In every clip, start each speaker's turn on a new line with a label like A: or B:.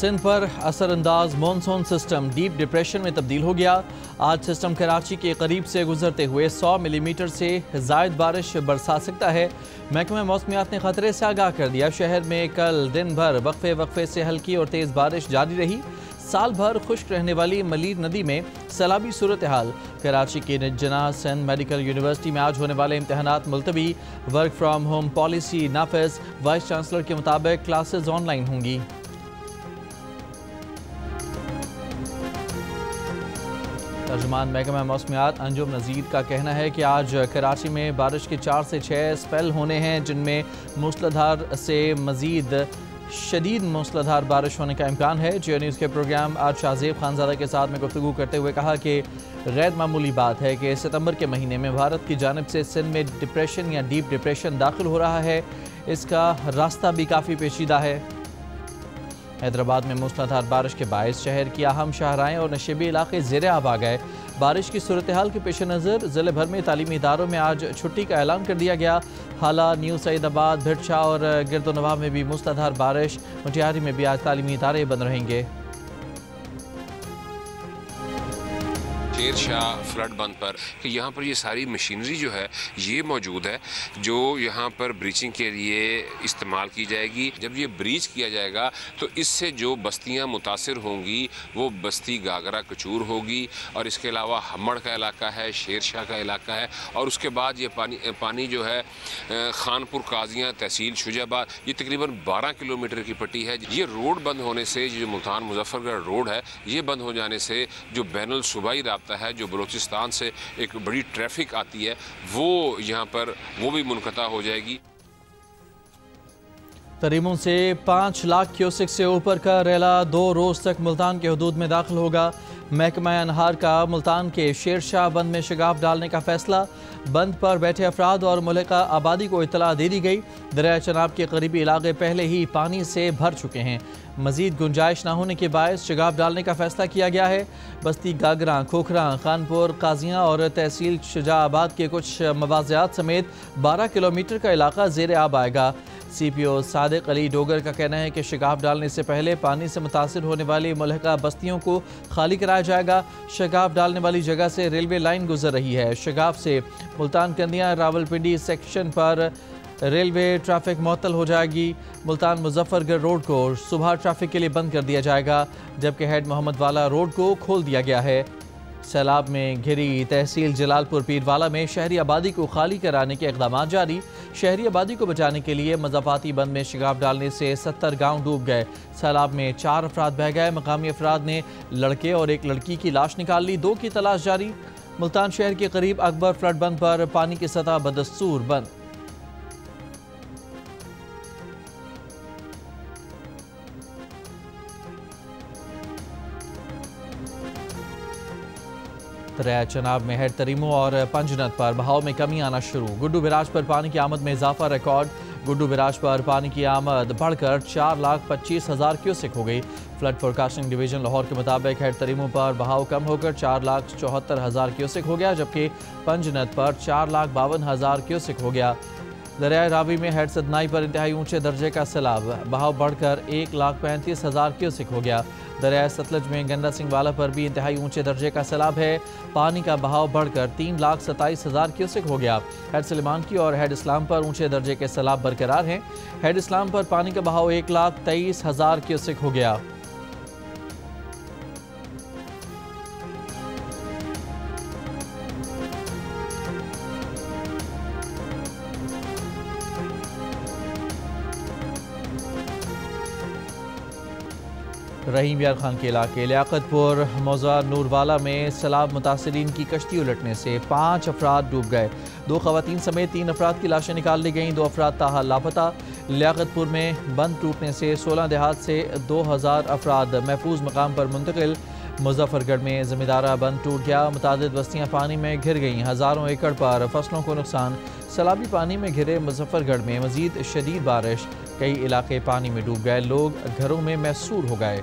A: सिंध पर असरअंदाज monsoon system deep depression में तब्दील हो गया। आज सिस्टम कराची के करीब से गुजरते हुए 100 मिलीमीटर से ज़ायद बारिश बरसा सकता है। महकमा मौसमियात ने खतरे से आगाह कर दिया। शहर में कल दिन भर वक्फे वक्फे से हल्की और तेज़ बारिश जारी रही। साल भर खुश्क रहने वाली मलीर नदी में सैलाबी सूरत हाल। कराची के निजना सिंध मेडिकल यूनिवर्सिटी में आज होने वाले इम्तहानात मुलतवी। वर्क फ्राम होम पॉलिसी नाफिज। वाइस चांसलर के मुताबिक क्लासेज ऑनलाइन होंगी। तर्जुमान महकमा मौसमियात अंजुम नज़ीर का कहना है कि आज कराची में बारिश के 4 से 6 स्पेल होने हैं, जिनमें मूसलाधार से मज़ीद शदीद मूसलाधार बारिश होने का इम्कान है। जियो न्यूज़ के प्रोग्राम आज शाहजेब खानज़ादा के साथ में गुफ्तगू करते हुए कहा कि गैर मामूली बात है कि सितंबर के महीने में भारत की जानिब से सिंध में डिप्रेशन या डीप डिप्रेशन दाखिल हो रहा है। इसका रास्ता भी काफ़ी पेचीदा है। हैदराबाद में मूसलाधार बारिश के बायस शहर की अहम शाहराएं और नशेबी इलाके ज़ेरे आब आ गए। बारिश की सूरत हाल के पेश नज़र ज़िले भर में तालीमी इदारों में आज छुट्टी का ऐलान कर दिया गया। हाला, न्यू सईदाबाद, भिटशा और गिरदोनवा में भी मूसलाधार बारिश। मुटियारी में भी आज तालीमी इदारे बंद रहेंगे।
B: शेर शाह फ्लड बंद पर कि यहाँ पर ये सारी मशीनरी जो है ये मौजूद है, जो यहाँ पर ब्रीचिंग के लिए इस्तेमाल की जाएगी। जब ये ब्रीच किया जाएगा तो इससे जो बस्तियाँ मुतासिर होंगी वो बस्ती गागरा कचूर होगी, और इसके अलावा हमड़ का इलाका है, शेर शाह का इलाका है, और उसके बाद ये पानी जो है खानपुर, काजियाँ, तहसील शुजाबाद, ये तकरीबन 12 किलोमीटर की पट्टी है। ये रोड बंद होने से, जो मुल्तान मुजफ्फरगढ़ रोड है, ये बंद हो जाने से जो बैनुल सूबाई राब्ता है, जो बलूचिस्तान से एक बड़ी ट्रैफिक आती है, वो यहाँ पर वो भी मुनक़ता हो जाएगी।
A: तरीमों से 5 लाख क्यूसेक से ऊपर का रेला 2 रोज़ तक मुल्तान के हदूद में दाखिल होगा। महकमा अनहार का मुल्तान के शेर शाह बंद में शगाफ डालने का फैसला। बंद पर बैठे अफराद और मुल्का आबादी को इत्तला दे दी गई। दरिया चनाब के करीबी इलाके पहले ही पानी से भर चुके हैं। मजीद गुंजाइश न होने के बायस शगाफ डालने का फैसला किया गया है। बस्ती गागरा, खोखरा, खानपुर, काजियाँ और तहसील शुजाबाद के कुछ मवाज़ियात समेत 12 किलोमीटर का इलाका ज़ेरे आब आएगा। CPO सादिक अली डोगर का कहना है कि शगाफ डालने से पहले पानी से मुतासिर होने वाली मुल्हका बस्तियों को खाली कराया जाएगा। शगाफ डालने वाली जगह से रेलवे लाइन गुजर रही है। शगाफ से मुल्तान कंदियाँ रावलपिंडी सेक्शन पर रेलवे ट्रैफिक मुअत्तल हो जाएगी। मुल्तान मुजफ्फरगढ़ रोड को सुबह ट्रैफिक के लिए बंद कर दिया जाएगा, जबकि हेड मोहम्मद वाला रोड को खोल दिया गया है। सैलाब में घिरी तहसील जलालपुर पीरवाला में शहरी आबादी को खाली कराने के इक़दाम जारी। शहरी आबादी को बचाने के लिए मज़ाफ़ाती बंद में शगाफ डालने से 70 गाँव डूब गए। सैलाब में 4 अफराद बह गए। मकामी अफराद ने लड़के और एक लड़की की लाश निकाल ली। 2 की तलाश जारी। मुल्तान शहर के करीब अकबर फ्लड बंद पर पानी की सतह बदस्तूर बंद। दरिया चनाब में हेड तरीमो और पंजनत पर बहाव में कमी आना शुरू। गुड्डू बिराज पर पानी की आमद में इजाफा रिकॉर्ड। गुड्डू बिराज पर पानी की आमद बढ़कर 4,25,000 क्यूसेक हो गई। फ्लड फोरकास्टिंग डिवीजन लाहौर के मुताबिक हेड तरीमो पर बहाव कम होकर 4,74,000 क्यूसेक हो गया, जबकि पंजनत पर 4,52,000 क्यूसेक हो गया। दरिया रावी में हेड सदनाई पर इंतहाई ऊंचे दर्जे का सैलाब, बहाव बढ़कर 1,35,000 क्यूसेक हो गया। दरिया सतलज में गंडा सिंह वाला पर भी इंतहाई ऊंचे दर्जे का सैलाब है। पानी का बहाव बढ़कर 3,27,000 क्यूसेक हो गया। हेड सलेमान की और हेड इस्लाम पर ऊंचे दर्जे के सैलाब बरकरार हैं। हेड इस्लाम पर पानी का बहाव 1,23,000 क्यूसेक हो गया। रहीम यार खान के इलाके लियाकतपुर मौजा नूरवाला में सैलाब मुतासरीन की कश्ती उलटने से 5 अफराद डूब गए। 2 खवातीन समेत 3 अफराद की लाशें निकाल ली गईं। 2 अफराद ताहाल लापता। लियाकतपुर में बंद टूटने से 16 देहात से 2,000 अफराद महफूज मकाम पर मुंतकिल। मुजफ्फरगढ़ में ज़मींदारा बंद टूट गया। मुतादिद बस्तियाँ पानी में घिर गईं। हज़ारों एकड़ पर फसलों को नुकसान। सैलाबी पानी में घिरे मुजफ्फरगढ़ में मजीद शदीद बारिश। कई इलाके पानी में डूब गए। लोग घरों में महसूर हो गए।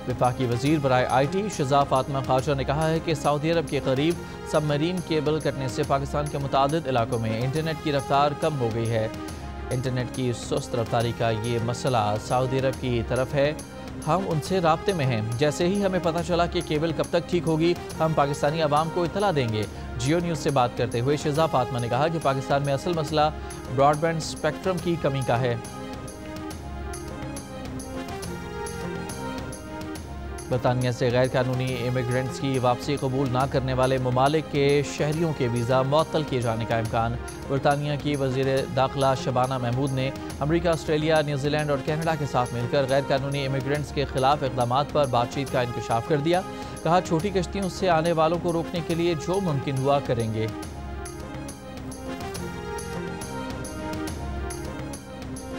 A: वफाकी वजीर बराए IT शज़ा फातिमा ख्वाजा ने कहा है कि सऊदी अरब के करीब सबमरीन केबल कटने से पाकिस्तान के मुतादिद इलाकों में इंटरनेट की रफ्तार कम हो गई है। इंटरनेट की सुस्त रफ्तारी का ये मसला सऊदी अरब की तरफ है। हम उनसे राब्ते में हैं। जैसे ही हमें पता चला कि केबल कब तक ठीक होगी, हम पाकिस्तानी अवाम को इत्तला देंगे। जियो न्यूज़ से बात करते हुए शिजा फातिमा ने कहा कि पाकिस्तान में असल मसला ब्रॉडबैंड स्पेक्ट्रम की कमी का है। बरतानिया से गैर कानूनी इमिग्रेंट्स की वापसी कबूल ना करने वाले ममालिक के शहरियों के वीज़ा मुअत्तल किए जाने का इम्कान। बरतानिया की वज़ीर दाखिला शबाना महमूद ने अमरीका, ऑस्ट्रेलिया, न्यूजीलैंड और कनाडा के साथ मिलकर गैर कानूनी इमिग्रेंट्स के खिलाफ इक़दाम पर बातचीत का इंकशाफ कर दिया। कहा, छोटी कश्तियों से आने वालों को रोकने के लिए जो मुमकिन हुआ करेंगे।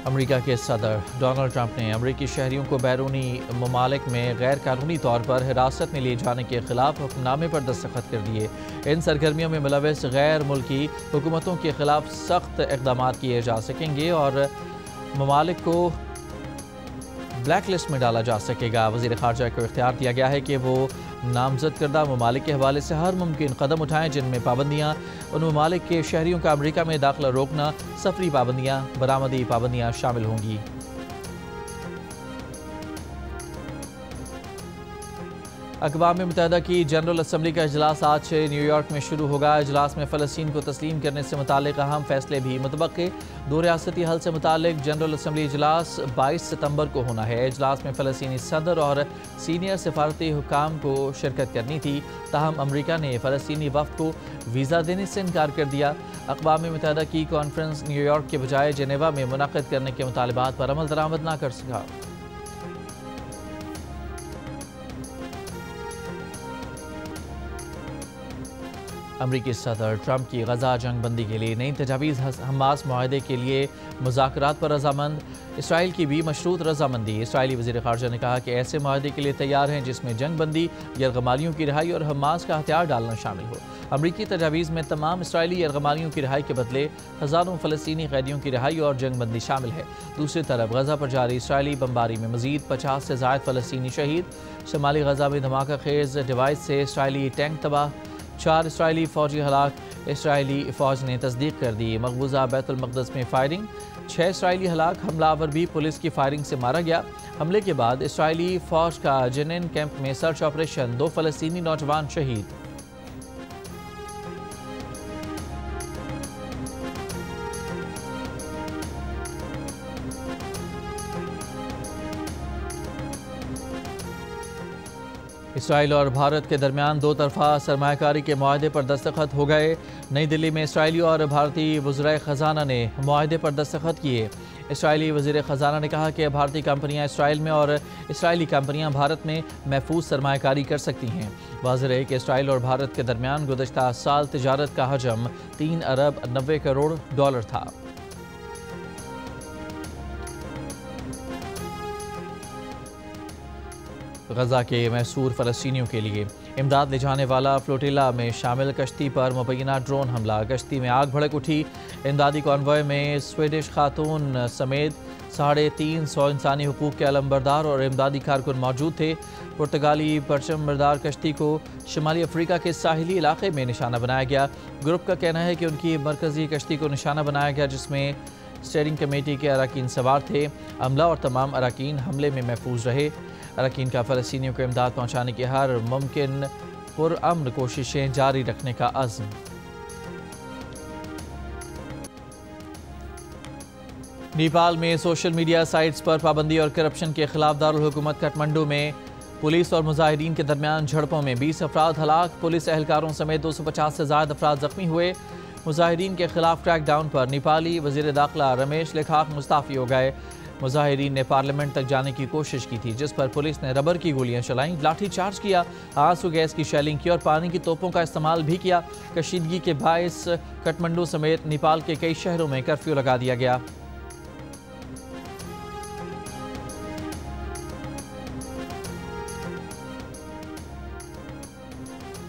A: अमेरिका के सदर डोनाल्ड ट्रंप ने अमेरिकी शहरियों को बैरूनी ममालिक में गैर कानूनी तौर पर हिरासत में लिए जाने के खिलाफ हुक्मनामे पर दस्तखत कर दिए। इन सरगर्मियों में मुलविस गैर मुल्की हुकूमतों के खिलाफ सख्त इक़दाम किए जा सकेंगे और ममालिक को ब्लैक लिस्ट में डाला जा सकेगा। वज़ीर ख़ारजा को इख्तियार दिया गया है कि वो नामजद करदा ममालिक के हवाले से हर मुमकिन कदम उठाएं जिनमें पाबंदियाँ, उन ममालिक के शहरियों का अमरीका में दाखिला रोकना, सफरी पाबंदियाँ, बरामदी पाबंदियाँ शामिल होंगी। अक़वाम मुत्तहिदा की जनरल असम्बली का इजलास आज से न्यूयॉर्क में शुरू होगा। इजलास में फ़लस्तीन को तस्लीम करने से मुताल्लिक़ अहम फैसले भी मुतवक्के। दो रियासती हल से मुताल्लिक़ जनरल असम्बली इजलास 22 सितंबर को होना है। इजलास में फ़लस्तीनी सदर और सीनियर सिफारती हुकाम को शिरकत करनी थी, ताहम अमरीका ने फ़लस्तीनी वफ़द को वीज़ा देने से इनकार कर दिया। अक़वाम मुत्तहिदा की कॉन्फ्रेंस न्यूयॉर्क के बजाय जेनेवा में मुनक़्क़िद करने के मुतालबात पर अमल दरामद न कर सका। अमरीकी सदर ट्रंप की गजा जंग बंदी के लिए नई तजावीज़ हमास मुआहदे के लिए मुज़ाकरात पर रजामंद। इसराइल की भी मशरूत रजामंदी। इसराइली वज़ीर ख़ारजा ने कहा कि ऐसे मुआहदे के लिए तैयार हैं जिसमें जंग बंदी, यरगमालियों की रिहाई और हमास का हथियार डालना शामिल हो। अमरीकी तजावीज़ में तमाम इसराइली यरगमालियों की रिहाई के बदले हज़ारों फ़लस्तीनी कैदियों की रिहाई और जंग बंदी शामिल है। दूसरी तरफ गजा पर जारी इसराइली बमबारी में मज़ीद 50 से ज़ायद फ़लस्तीनी शहीद। शमाली गजा में धमाका खेज़ डिवाइस से इसराइली टैंक तबाह, 4 इसराइली फ़ौजी हलाक। इसराइली फ़ौज ने तस्दीक कर दी मकबूजा बैतुल मक़दस में फायरिंग, 6 इसराइली हलाक। हमलावर भी पुलिस की फायरिंग से मारा गया। हमले के बाद इसराइली फ़ौज का जनिन कैंप में सर्च ऑपरेशन, 2 फ़लस्तीनी नौजवान शहीद। इसराइल और भारत के दरमियान दो तरफा सरमायाकारी के मुआहदे पर दस्तखत हो गए। नई दिल्ली में इसराइली और भारतीय वज़ीर ख़ज़ाना ने मुआहदे पर दस्तखत किए। इसराइली वज़ीर ख़ज़ाना ने कहा कि भारतीय कंपनियां इसराइल में और इसराइली कंपनियां भारत में महफूज सरमायाकारी कर सकती हैं। वाज़ेह है कि इसराइल और भारत के दरमियान गुज़श्ता साल तिजारत का हजम 3 अरब 90 करोड़ डॉलर था। गजा के महसूर फ़लस्तीनियों के लिए इमदाद ले जाने वाला फ्लोटिला में शामिल कश्ती पर मुबैना ड्रोन हमला। कश्ती में आग भड़क उठी। इमदादी कॉन्वॉय में स्वीडिश खातून समेत 350 इंसानी हुकूक के अलमबरदार और इमदादी कारकुन मौजूद थे। पुर्तगाली परचम बरदार कश्ती को शुमाली अफ्रीका के साहिली इलाके में निशाना बनाया गया। ग्रुप का कहना है कि उनकी मरकज़ी कश्ती को निशाना बनाया गया, जिसमें स्टीयरिंग कमेटी के अरकान सवार थे। अमला और तमाम अरकान हमले में महफूज रहे। अरकान का फ़लस्तीनियों को इमदाद पहुँचाने की हर मुमकिन पुरअमन कोशिशें जारी रखने का अज़्म। नेपाल में सोशल मीडिया साइट्स पर पाबंदी और करप्शन के खिलाफ दारुल हुकूमत काठमांडू में पुलिस और मुजाहिदीन के दरमियान झड़पों में 20 अफराद हलाक, पुलिस एहलकारों समेत 250 से ज़्यादा अफराद जख्मी हुए। मुजाहिदीन के खिलाफ क्रैकडाउन पर नेपाली वज़ीर दाखिला रमेश लेखाक मुस्ताफ़ी हो गए। मुजाहिदीन ने पार्लियामेंट तक जाने की कोशिश की थी, जिस पर पुलिस ने रबर की गोलियां चलाईं, लाठी चार्ज किया, आंसू गैस की शेलिंग की और पानी की तोपों का इस्तेमाल भी किया। कशीदगी के बायस काठमांडू समेत नेपाल के कई शहरों में कर्फ्यू लगा दिया गया।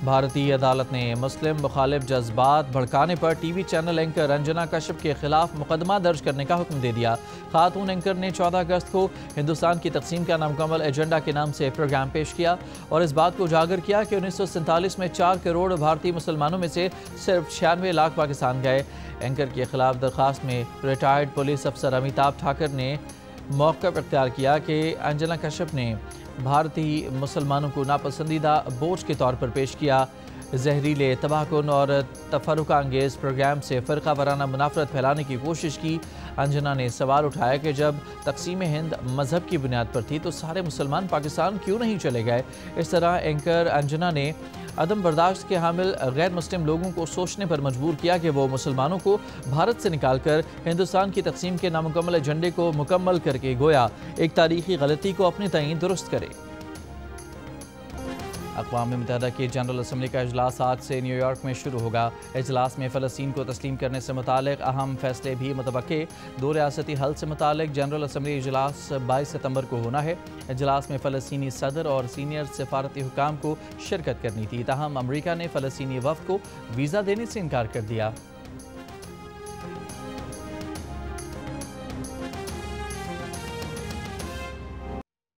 A: भारतीय अदालत ने मुस्लिम मुखालिफ जज्बात भड़काने पर TV channel anchor Anjana Kashyap के खिलाफ मुकदमा दर्ज करने का हुक्म दे दिया। खातून एंकर ने 14 अगस्त को हिंदुस्तान की तकसीम का नामुकम्मल एजेंडा के नाम से प्रोग्राम पेश किया और इस बात को उजागर किया कि 1947 में 4 करोड़ भारतीय मुसलमानों में से सिर्फ 96 लाख पाकिस्तान गए। एंकर के खिलाफ दरख्वास्त में रिटायर्ड पुलिस अफसर अमिताभ ठाकर ने मौक़िफ़ इख्तियार किया कि अंजना कश्यप ने भारतीय मुसलमानों को नापसंदीदा बोझ के तौर पर पेश किया। जहरीले, तबाहकुन और तफरुका अंगेज़ प्रोग्राम से फ़िरका वाराना मुनाफरत फैलाने की कोशिश की। अंजना ने सवाल उठाया कि जब तकसीम हिंद मज़हब की बुनियाद पर थी तो सारे मुसलमान पाकिस्तान क्यों नहीं चले गए। इस तरह एंकर अंजना ने अदम बर्दाश्त के हामिल गैर मुस्लिम लोगों को सोचने पर मजबूर किया कि वो मुसलमानों को भारत से निकालकर हिंदुस्तान की तकसीम के नामुकम्मल एजेंडे को मुकम्मल करके गोया एक तारीखी गलती को अपने तईं दुरुस्त करे। अक़वाम मुत्तहिदा की जनरल असम्बली का इजलास आज से न्यूयॉर्क में शुरू होगा। इजलास में फ़लस्तीन को तस्लीम करने से मुतालिक अहम फैसले भी मुतवक्के। 2 रियासती हल से मुतालिक जनरल असम्बली इजलास 22 सितंबर को होना है। इजलास में फ़लस्तीनी सदर और सीनियर सफारती हुकाम को शिरकत करनी थी, ताहम अमरीका ने फ़लस्तीनी वफ़द को वीज़ा देने से इनकार कर दिया।